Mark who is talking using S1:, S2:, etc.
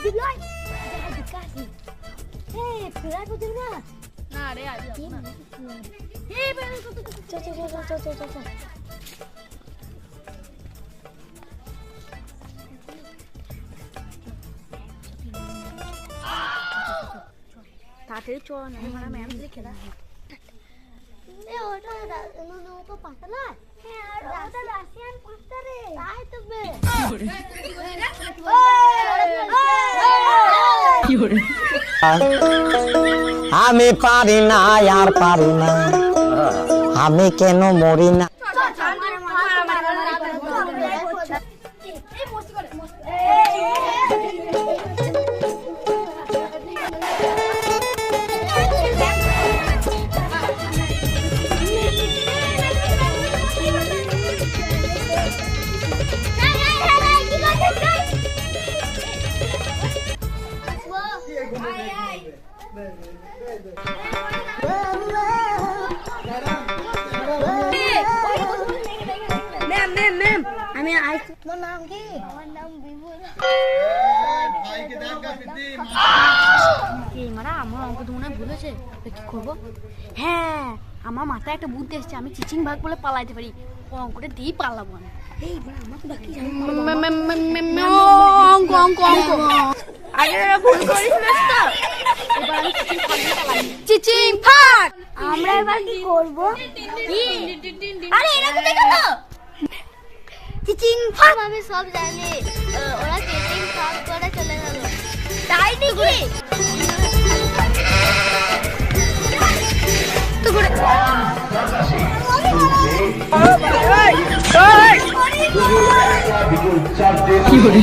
S1: দিলয় কাশি এ ফেরাই বুঝি না
S2: না রে আজ না
S1: এ চল চল চল চল চল চল তাড়াতাড়ি চল না মানে ম্যাম লিখে না এ ওটা নো তো পাতলা হ্যাঁ আর ওটা রাশিয়ান পাস্তা রে তাই তো বে কি হরে
S3: আমি পারি না আর পারি না আমি কেন মরি না
S1: ম্যাম আমি আইছি তোমার নাম কি আমার নাম বিপুল ভাইকে দেখা বিদ্যি কি মারা আমার অঙ্ক তো মনে ভুলেছে কি করব হ্যাঁ আমার মাথায় একটা বুদ্ধি এসেছে আমি চিচিং ভাগ বলে পালাইতে পারি অঙ্কটা দিয়ে পালাবো আমি এই বড় আমার তো বাকি অঙ্ক অঙ্ক অঙ্ক আগে ভুল করিস না তো এবার আমি চিচিং ভাগ আমরা এবার কি করব আরে এরা কোথায় গেল চিচিং ফাক আমি সব জানি ওরা চিচিং ফাক করে চলে গেল তাই নাকি তো করে কি হলো